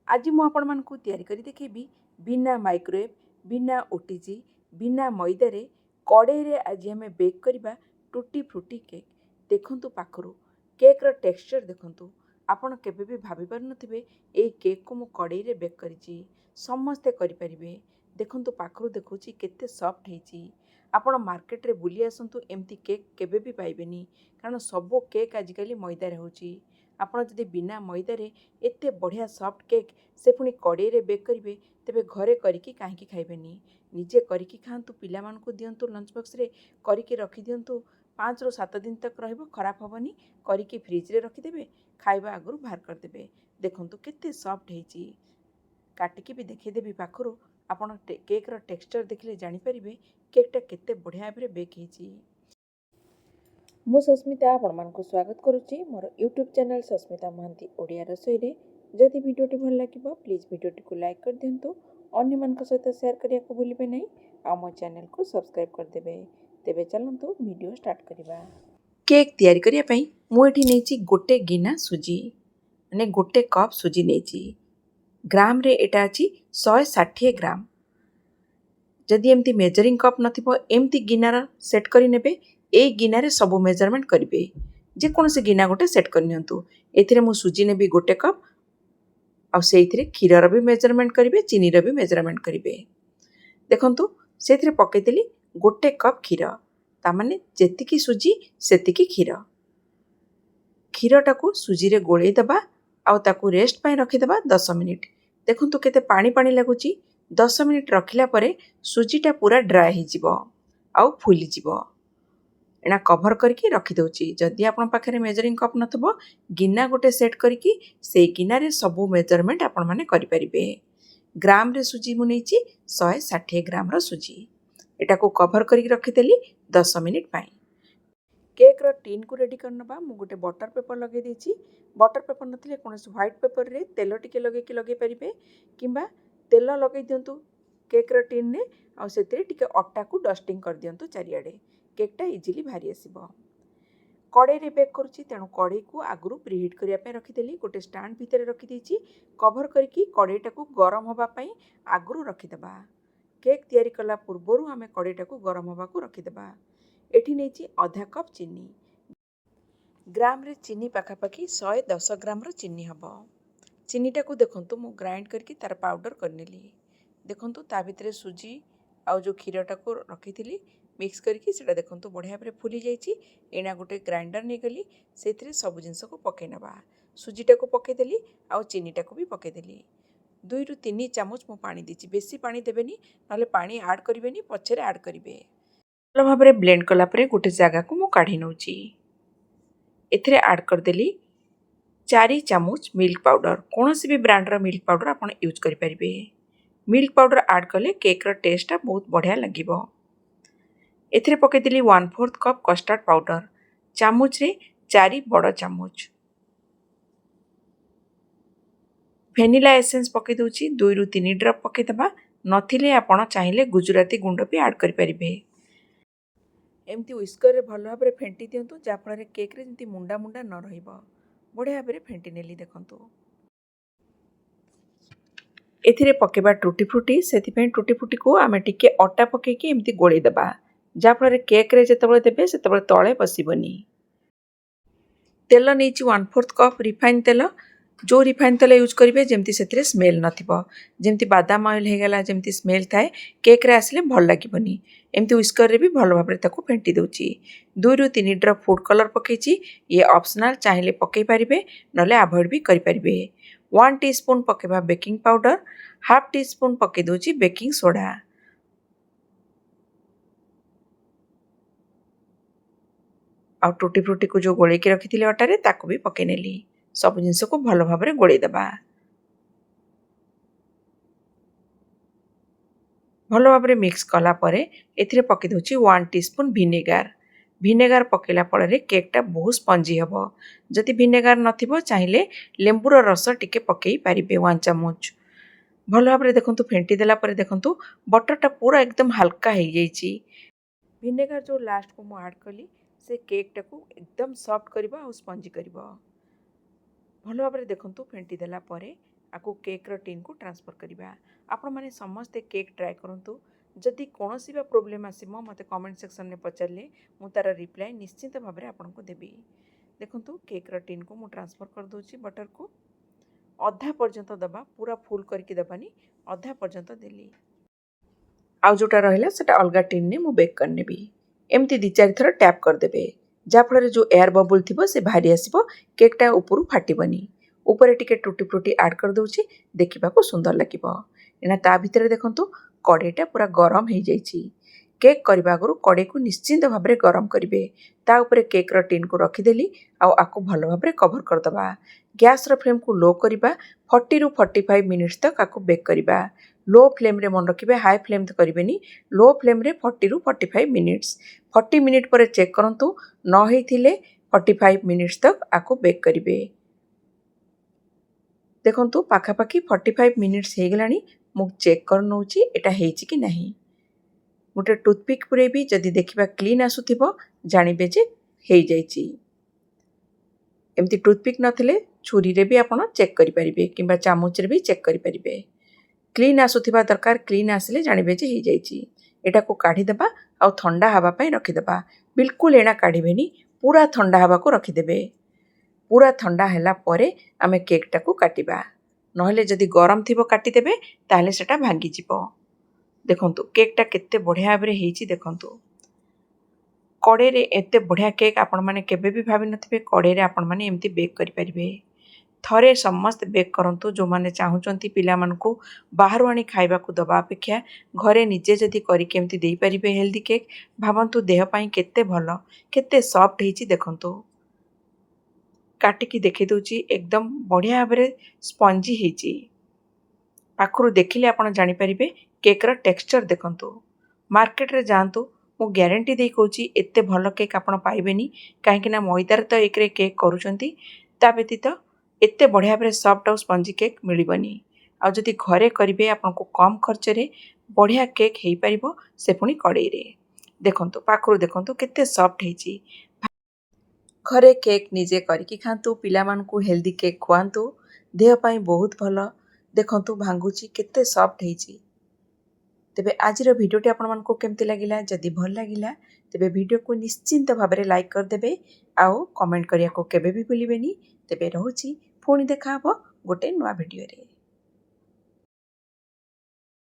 आज मु आपण मानकु तैयारी करी देखेबी बिना माइक्रोवेव बिना ओटीजी बिना मैदा रे कड़ाई रे आज हमें बेक करबा टूटी फ्रूटी केक। देखंतु पाखरु केक रो टेक्सचर देखंतु आपण केबे भी भाबी पार नथिबे ए केक को मु कड़ाई रे बेक करिछि। समस्ते करि परिबे। देखंतु पाखरु देखुछि केते सॉफ्ट हेछि। आपण मार्केट रे बुली आसंतु एमती केक केबे भी पाइबेनी कारण सबो केक आजिकली मैदा रे होछि। आपण जदि बिना मैदा रे एते बढ़िया सॉफ्ट केक से पुणी कड़ाई रे बेक करिवे तेबे घरे करिकी काहेकि खाइबेनी। निजे करिकी खांतु पिलामानकु दियंतु लंच बॉक्स रे करिकी रखि दियंतु 5 ରୁ 7 दिन तक रहइबो खराब हबनी। करिकी फ्रिज रे रखि देबे खाइबा आगरु बाहर कर देबे। देखंतु केते सॉफ्ट हेछि। काटिकी भी देखै देबी पाखरु आपण केक रो टेक्सचर देखले जानि परिबे केकटा केते बढ़िया भाबरे बेक हेछि। मु सस्मिता आपण मानकु स्वागत करूची मोर यूट्यूब चैनल सस्मिता महांती ओडिया रसोई रे। जदि वीडियोटी भल लागिबो प्लीज वीडियोटी को लाइक कर दियंतु। अन्य मानक सहित शेयर करिया को भूलिबे नै आ मो चैनल को सब्सक्राइब कर देबे। तेबे चलंतु वीडियो स्टार्ट करिबा। केक तैयारी करिया पई मु एठी नेछि गोटे गिना सुजी माने गोटे कप सुजी नेछि। ग्राम रे एटा अछि 160 ग्राम। जदि एमती मेजरिंग कप नथिबो एमती गिनार सेट करि नेबे। ए गिनारे सबो मेजरमेंट करिवे। जे कोनसे गिना गोटे सेट कर नियंतु। एथिरे मु सुजी नेबी गोटे कप आ सेइथिरे क्षीरर भी मेजरमेंट करिवे चीनीर भी मेजरमेंट करिवे। देखंतु सेथिरे पकै देली गोटे कप क्षीर ता माने जेतिकी सुजी सेतिकी क्षीर। क्षीरटाकू सुजी रे गोळेई दबा आ ताकू रेस्ट पय रखि दबा 10 मिनिट। देखंतु केते पानी पानी लागुची। 10 मिनिट रखिला परे सुजीटा पूरा ड्राई हि जिवो आ फुली जिवो। एना कभर करके रखि दउची। जदि आपण पाखरे मेजरिंग कप नथबो गिना गोटे सेट करके से गिना रे सबो मेजरमेंट आपण माने करि परिबे। ग्राम रे सुजी मु नेछि 160 ग्राम रो सुजी। एटा को कभर करके रखि देली 10 मिनिट पय। केक रो टिन को रेडी करनबा मु गोटे बटर पेपर लगे देछि। बटर पेपर नथिले कोनस व्हाइट पेपर रे तेल टिके लगे परिबे किंबा तेल लगे दियंतु केक रो टिन ने आ सेते टिके अट्टा को डस्टिंग कर दियंतु चारियाडे। केकटा इजिली भारी आसीबो। कड़ाई रे बेक करूची तेणु कड़ाई को आगुरु प्रीहीट करिया पे रखि देली। गोटे स्टैंड भितर रखि देछि कवर करके कड़ाईटा को गरम होबा पई आगुरु रखि देबा। केक तैयारी कला पूर्वरु हमें कड़ाईटा को गरम होबा को रखि देबा। एठी नेछि आधा कप चीनी। ग्राम रे चीनी पाखापाखि 110 ग्राम रो चीनी हबो। चीनीटा को देखंतु मु ग्राइंड करके तार पाउडर करनेली। देखंतु ता भितरे सुजी आ जो क्षीरटा को रखिथिली मिक्स करके सेटा देखंतु बढ़िया भाबरे फुली जाइछि। एना गोटे ग्राइंडर नै गली सेथिरे सब जिंस को पकै नबा। सुजीटा को पकै देली आ चीनीटा को भी पकै देली। 2 ରୁ 3 चामच मु पानी दिछि। बेसी पानी देबेनी नले पानी ऐड करिवेनी पछरे ऐड करिवे। भल भाबरे ब्लेंड कला परे गोटे जागा को मु काढी नउछि। एथिरे ऐड कर देली 4 चामच मिल्क पाउडर। कोनोसी भी ब्रांड रो मिल्क पाउडर आपण यूज करि परिबे। मिल्क पाउडर ऐड कले केक रो टेस्ट बहुत बढ़िया लागिबो। एथिरे पकै देली 1/4 कप कस्टर्ड पाउडर। चामच रे 4 बड़ चामच। वेनिला एसेंस पकै दउची 2 ରୁ 3 ड्रॉप पकै दबा। नथिले आपण चाहिले गुजराती गुंड भी ऐड करि परिबे। एमती व्हिस्कर रे भल भाबरे फेंटी दियंतु जा फल रे केक रे जंती मुंडा मुंडा न रहिबो। बढ़िया भाबरे फेंटी नेली देखंतु। एथिरे पकेबा टूटी फ्रूटी सेति पे टूटी फ्रूटी को आमे टिके अट्टा पके के एमती गोळेई दबा। जा फल रे केक रे जेतबळे देबे सेतबळे तळे बसिबनी। तेल नेछि 1/4 कप रिफाइन तेल। जो रिफाइन तेल यूज करिवे जेमती सेतिरे स्मेल नथिबो। जेमती बादाम ऑयल हे गेला जेमती स्मेल थाए केक रे आसले भल लागिबनी। एमती व्हिस्कर रे भी भल भाबरे ताको फेंटी दउची। 2 ରୁ 3 ड्रॉप फूड कलर पकेछि। ये ऑप्शनल चाहिले पके परिबे नले अवॉइड भी करि परिबे। 1 टीस्पून पकेबा बेकिंग पाउडर। हाफ टीस्पून पके दउची बेकिंग सोडा। आ टूटी फ्रूटी को जो गोळे के रखिथिले अटारे ताको भी पके नेली। सब जिंस को भल भाबरे गोळे दबा। भल भाबरे मिक्स कला परे एथिरे पके दउची 1 टीस्पून विनेगार। विनेगार पकेला फଳରେ केकटा बहुत स्पंजी हबो। जदि विनेगार नथिबो चाहिले लेंबुर रस टिके पकेई पारिबे 1 चामच। भल भाबरे देखंतु फेंटी देला परे देखंतु बटरटा पूरा एकदम हल्का हे जाइछि। विनेगार जो लास्ट को मु ऐड कली से केकटा को एकदम सॉफ्ट करबा और स्पंजी करबा। भल भाबरे देखंतु फेंटी देला परे आपको केक्र टिन को ट्रांसफर करवा। आपण मैंने समस्ते केक ट्राए करूँ। जदि कौन भी प्रोब्लेम आसो मत कमेंट सेक्शन में पचारे मु तार रिप्लाई निश्चिंत भाव में आपको देवी। देखो केक्र टिन को मु ट्रांसफर कर दूची बटर को अधा पर्यंत दबा, पूरा फुल करके दबानी, अधा पर्यंत देली। आउ जोटा रहिला सेटा अलगा टिन ने मु बेक करने भी। एमती 2-4 थर टैप करदेबे जाफल जो एयर बबुल थी से बाहरी आसो, केकटा ऊपर फाटबनी। ऊपर टिके टूटी फ्रूटी ऐड कर दूची, देखा सुंदर लगे। एना ता भितर देखंतु कड़ेटा पूरा गरम हो जाइए। केक करने आगु कड़े को निश्चिंत भाव में गरम करेंगे। ता ऊपर केक्र टिन को रखीदेली आपको भल भाव में कवर करदे। गैस फ्लेम को लो करवा, 40 ରୁ 45 मिनिट्स तक आपको बेक करवा। लो फ्लेम रे मन रखिए, हाई फ्लेम तो करेंगे। लो फ्लेम रे 40 ରୁ 45 मिनिट्स। 40 मिनिट पर चेक करूँ, न होइथिले 45 मिनिट्स तक आपको बेक करेंगे। देखंतु पाखापाखि 45 मिनिट्स हो गलानी। मु चेक कर नौची एटा हेची कि नहीं। गोटे टूथपिक पुरेबी, जदि देखा क्लीन आसुथिबो जानिबे जे हो जाइए। एमती टूथपिक नथिले छुरी रे भी आपण चेक करि परिबे किंबा चामच रे भी चेक करि परिबे। क्लीन आसुथिबा दरकार, क्लीन आसिले जानिबे जे हो जाइए। एटा को काढ़ी देबा आ ठंडा हवा पई रखि देबा। बिल्कुल एना काढ़ीबेनी, पूरा ठंडा हवा को रखि देबे। पूरा ठंडा हैला परे आमे केकटा को काटिबा, नहले जदि गरम थिबो काटी देबे ताहले सेटा भांगी जिवो। देखंतु केकटा केते बढ़िया भाबरे हेची। देखंतु कड़े रे एते बढ़िया केक आपण माने केबे भी भाबी नथिबे कड़े रे आपण माने एमती बेक करि परिबे। थरे समस्त बेक करंतु। जो माने चाहुचंती पिला मानकु बाहरु आनी खाइबा को दबा अपेक्षा घरे निजे जदि करि केमती देई परिबे हेल्दी केक, भाबंतु देह पई केते भलो, केते सॉफ्ट हेची। देखंतु काटिकी देखि दउची, एकदम बढ़िया भाबरे स्पंजी हेची। पाखरु देखिले आपण जानि परिबे केकर टेक्सचर देखंतु। मार्केट रे जांतु, मु ग्यारंटी दे कहूची एते भलो केक आपण पाइबेनी, काहेकि ना मैदार तो एकरे केक करूचंती, ता व्यतीत एते बढ़िया भाबरे सॉफ्ट और स्पंजी केक मिलिबनी। आ जदि घरे करिवे आपनको कम खर्च रे बढ़िया केक हेई परिबो, से पुनी कड़ाई रे। देखंतु पाखरु देखंतु केते सॉफ्ट हेची। घरे केक निजे करिकी खांतु, पिला मानकु हेल्दी केक खुआंतु, देह पई बहुत भलो। देखंतु भांगुची केते सॉफ्ट हेची। तेबे आजिर भिडियोटी आपण मानकु केमती लागिला? जदि भल लागिला तेबे भिडियो को निश्चिंत भाव में लाइक कर देबे, आउ कमेंट करिया को केबे भी भूलिबेनी। तेबे रहूची, पुणी देखा हबो गोटे नवा भिडियो रे।